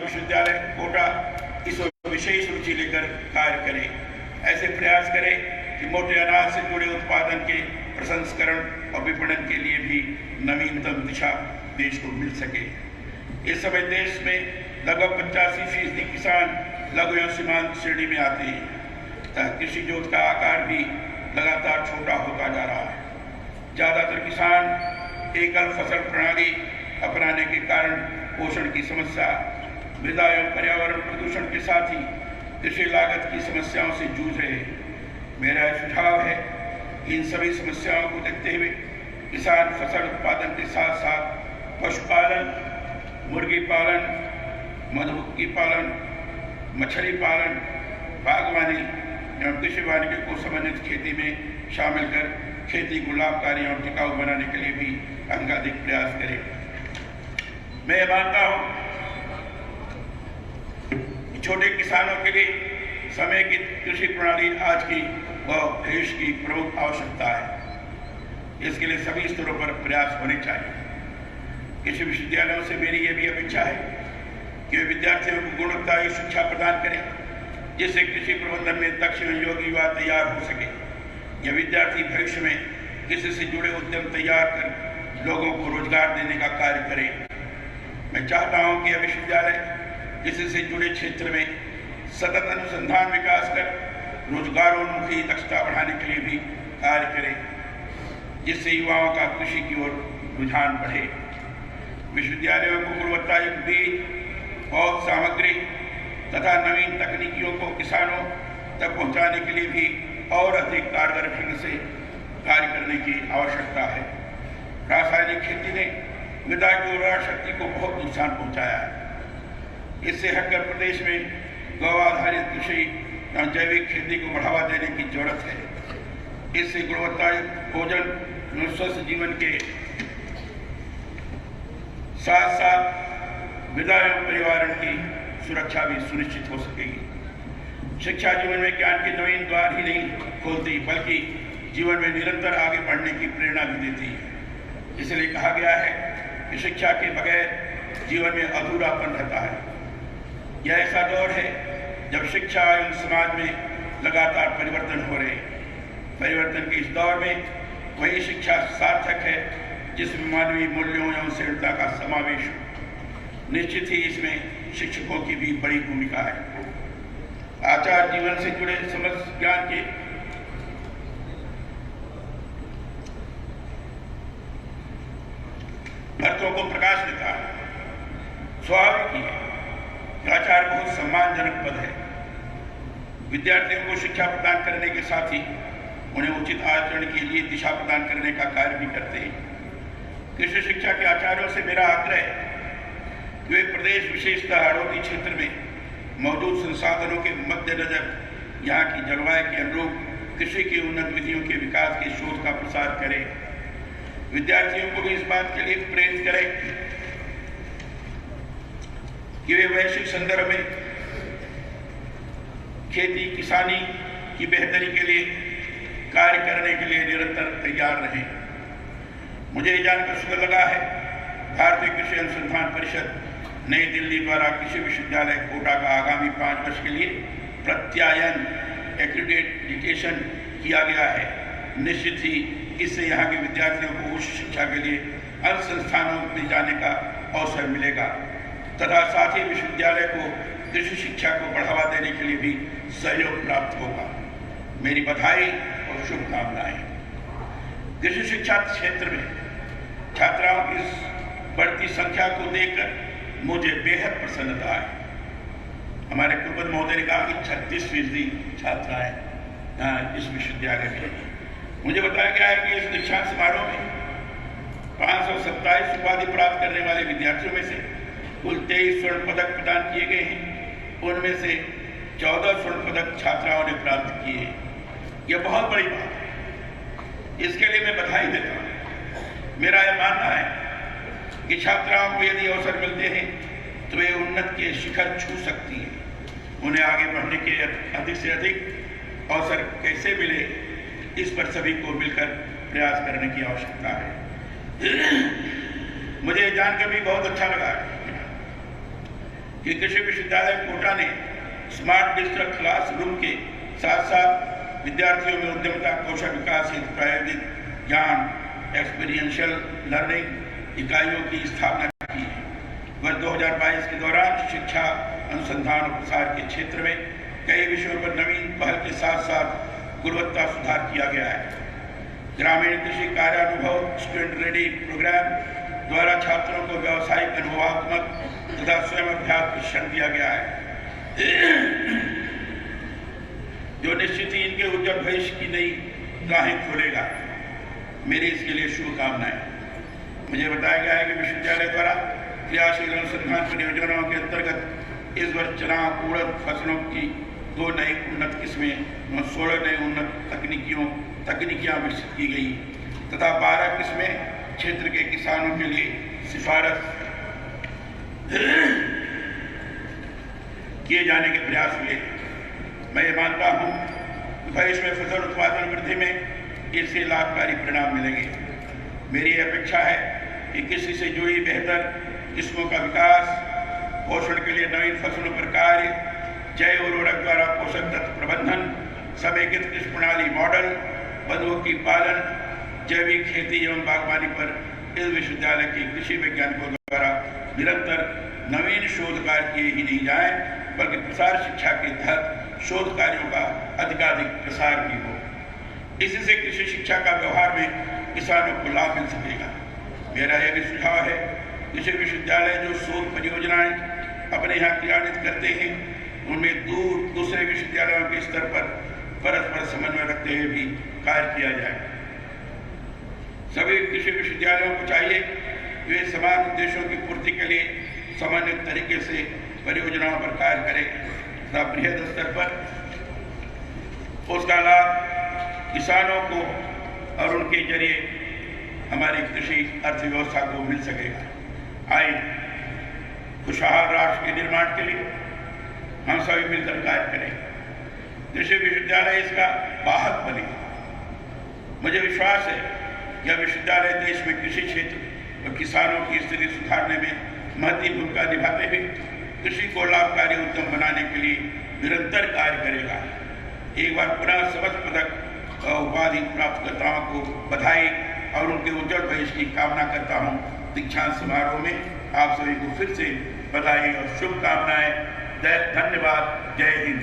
विश्वविद्यालय कोटा इस विशेष रुचि लेकर कार्य करे। ऐसे प्रयास करें कि मोटे अनाज से जुड़े उत्पादन के प्रसंस्करण और विपणन के लिए भी नवीनतम दिशा देश को मिल सके। इस समय देश में लगभग 85% किसान लघु एवं सीमांत श्रेणी में आते हैं तथा कृषि जोत का आकार भी लगातार छोटा होता जा रहा है। ज़्यादातर किसान एकल फसल प्रणाली अपनाने के कारण पोषण की समस्या, मृदा एवं पर्यावरण प्रदूषण के साथ ही कृषि लागत की समस्याओं से जूझ रहे हैं। मेरा सुझाव है कि इन सभी समस्याओं को देखते हुए किसान फसल उत्पादन के साथ साथ पशुपालन, मुर्गी पालन, मधुमक्खी पालन, मछली पालन, बागवानी एवं कृषि वानिकी को समन्वित खेती में शामिल कर खेती को लाभकारी और टिकाऊ बनाने के लिए भी अंगाधिक प्रयास करें। मैं मानता हूं कि छोटे किसानों के लिए समय की कृषि प्रणाली आज की व भविष्य की प्रमुख आवश्यकता है। इसके लिए सभी स्तरों पर प्रयास होने चाहिए। कृषि विश्वविद्यालयों से मेरी यह भी अपेक्षा है कि वे विद्यार्थियों को गुणवत्तायुक्त शिक्षा प्रदान करें, जिससे कृषि प्रबंधन में दक्ष एवं योग्य युवा तैयार हो सके। यह विद्यार्थी भविष्य में कृषि से जुड़े उद्यम तैयार कर लोगों को रोजगार देने का कार्य करें। मैं चाहता हूं कि यह विश्वविद्यालय कृषि से जुड़े क्षेत्र में सतत अनुसंधान विकास कर रोजगारोन्मुखी दक्षता बढ़ाने के लिए भी कार्य करें, जिससे युवाओं का कृषि की ओर रुझान बढ़े। विश्वविद्यालयों को गुणवत्तायुक्त बीज और सामग्री तथा नवीन तकनीकियों को किसानों तक पहुंचाने के लिए भी और अधिक कारगर ढंग से कार्य करने की आवश्यकता है। रासायनिक खेती ने मृदा की उर्वरा शक्ति को बहुत नुकसान पहुंचाया है। इससे हटकर प्रदेश में गौ आधारित कृषि और जैविक खेती को बढ़ावा देने की जरूरत है। इससे गुणवत्तायुक्त भोजन और स्वस्थ जीवन के साथ साथ मृदा एवं पर्यावरण की सुरक्षा भी सुनिश्चित हो सकेगी। शिक्षा जीवन में ज्ञान के नवीन द्वार ही नहीं खोलती, बल्कि जीवन में निरंतर आगे बढ़ने की प्रेरणा भी देती है। इसलिए कहा गया है कि शिक्षा के बगैर जीवन में अधूरापन रहता है। यह ऐसा दौर है जब शिक्षा एवं समाज में लगातार परिवर्तन हो रहे हैं। परिवर्तन के इस दौर में वही शिक्षा सार्थक है जिसमें मानवीय मूल्यों एवं सहनता का समावेश हो। निश्चित ही इसमें शिक्षकों की भी बड़ी भूमिका है। आचार जीवन से जुड़े समस्त ज्ञान के अर्थों को प्रकाश देता है। स्वाभाविक ही है, आचार बहुत सम्मानजनक पद है। विद्यार्थियों को शिक्षा प्रदान करने के साथ ही उन्हें उचित आचरण के लिए दिशा प्रदान करने का कार्य भी करते हैं। कृषि शिक्षा के आचार्यों से मेरा आग्रह है कि वे प्रदेश विशेषतः हाड़ौती क्षेत्र में मौजूद संसाधनों के मद्देनजर यहाँ की जलवायु के अनुरूप कृषि की उन्नत विधियों के विकास के शोध का प्रसार करें। विद्यार्थियों को भी इस बात के लिए प्रेरित करें कि वे वैश्विक संदर्भ में खेती किसानी की बेहतरी के लिए कार्य करने के लिए निरंतर तैयार रहें। मुझे ये जानकर सुखद लगा है भारतीय कृषि अनुसंधान परिषद नई दिल्ली द्वारा कृषि विश्वविद्यालय कोटा का आगामी 5 वर्ष के लिए प्रत्यायन एक्रीडिटेशन किया गया है। निश्चित ही इससे यहाँ के विद्यार्थियों को उच्च शिक्षा के लिए अन्य संस्थानों में जाने का अवसर मिलेगा तथा साथ ही विश्वविद्यालय को कृषि शिक्षा को बढ़ावा देने के लिए भी सहयोग प्राप्त होगा। मेरी बधाई और शुभकामनाएं। कृषि शिक्षा क्षेत्र में छात्राओं की इस बढ़ती संख्या को देखकर मुझे बेहद प्रसन्नता है। हमारे कुलपति महोदय ने कहा कि 36% छात्राएं इस विश्वविद्यालय में। मुझे बताया गया है कि इस दीक्षांत समारोह में 527 उपाधि प्राप्त करने वाले विद्यार्थियों में से कुल 23 स्वर्ण पदक प्रदान किए गए हैं। उनमें से 14 स्वर्ण पदक छात्राओं ने प्राप्त किए हैं। यह बहुत बड़ी बात है। इसके लिए मैं बधाई देता हूँ। मेरा यह मानना है कि छात्राओं को यदि अवसर मिलते हैं तो वे उन्नत के शिखर छू सकती हैं। उन्हें आगे बढ़ने के अधिक से अधिक अवसर कैसे मिले, इस पर सभी को मिलकर प्रयास करने की आवश्यकता है। मुझे जानकर भी बहुत अच्छा लगा कि कृषि विश्वविद्यालय कोटा ने स्मार्ट डिजिटल क्लासरूम के साथ साथ विद्यार्थियों में उद्यमिता, कौशल विकास हेतु प्रायोगिक ज्ञान एक्सपीरियंशियल लर्निंग इकाइयों की स्थापना की है। वर्ष 2022 के दौरान शिक्षा, अनुसंधान और प्रसार के क्षेत्र में कई विषयों पर नवीन पहल के साथ साथ गुणवत्ता सुधार किया गया है। ग्रामीण कृषि कार्यानुभव स्टूडेंट रेडी प्रोग्राम द्वारा छात्रों को व्यावसायिक अनुभवात्मक तथा स्वयं अभ्यास प्रशिक्षण दिया गया है, जो निश्चित ही इनके उज्जवल भविष्य की नई राहें खोलेगा। मेरी इसके लिए शुभकामनाएं। मुझे बताया गया है कि विश्वविद्यालय द्वारा क्रियाशील अनुसंधान परियोजनाओं के अंतर्गत इस वर्ष चना, उड़द फसलों की 2 नई उन्नत किस्में और 16 नई उन्नत तकनीकियां विकसित की गई तथा 12 किस्में क्षेत्र के किसानों के लिए सिफारिश किए जाने के प्रयास हुए। मैं ये मानता हूं कि भविष्य में फसल उत्पादन वृद्धि में इससे लाभकारी परिणाम मिलेंगे। मेरी अपेक्षा है कि कृषि से जुड़ी बेहतर किस्मों का विकास, पोषण के लिए नवीन फसलों पर कार्य, जैव उर्वरक द्वारा पोषक तत्व प्रबंधन, समेकित कृषि प्रणाली मॉडल, मधुमक्खी पालन, जैविक खेती एवं बागवानी पर इस विश्वविद्यालय के कृषि वैज्ञानिकों द्वारा निरंतर नवीन शोध कार्य किए ही नहीं जाए, बल्कि प्रसार शिक्षा के तहत शोध कार्यों का अधिकाधिक प्रसार भी हो। इसी से कृषि शिक्षा का व्यवहार में किसानों को लाभ मिल सकेगा। मेरा यह भी सुझाव है, कृषि विश्वविद्यालय जो शोध परियोजनाएं अपने यहाँ क्रियान्वित करते हैं, उनमें दूसरे विश्वविद्यालयों के स्तर पर परस्पर समन्वय रखते हुए भी कार्य किया जाए। सभी कृषि विश्वविद्यालयों को चाहिए कि वे समान उद्देश्यों की पूर्ति के लिए समन्वित तरीके से परियोजनाओं पर कार्य करें तथा बृहद स्तर पर उसका लाभ किसानों को और उनके जरिए हमारी कृषि अर्थव्यवस्था को मिल सकेगा। आइए खुशहाल राष्ट्र के निर्माण के लिए हम सभी मिलकर कार्य करें। कृषि विश्वविद्यालय इसका वाहक बने। मुझे विश्वास है यह विश्वविद्यालय देश में कृषि क्षेत्र और किसानों की स्थिति सुधारने में महत्वपूर्ण भूमिका निभाते हुए कृषि को लाभकारी उद्यम बनाने के लिए निरंतर कार्य करेगा। एक बार पुनः समस्त पदक उपाधि प्राप्तकर्ताओं को बधाई और उनके उज्जवल भविष्य की कामना करता हूं। दीक्षांत समारोह में आप सभी को फिर से बधाई और शुभकामनाएं। धन्यवाद। जय हिंद।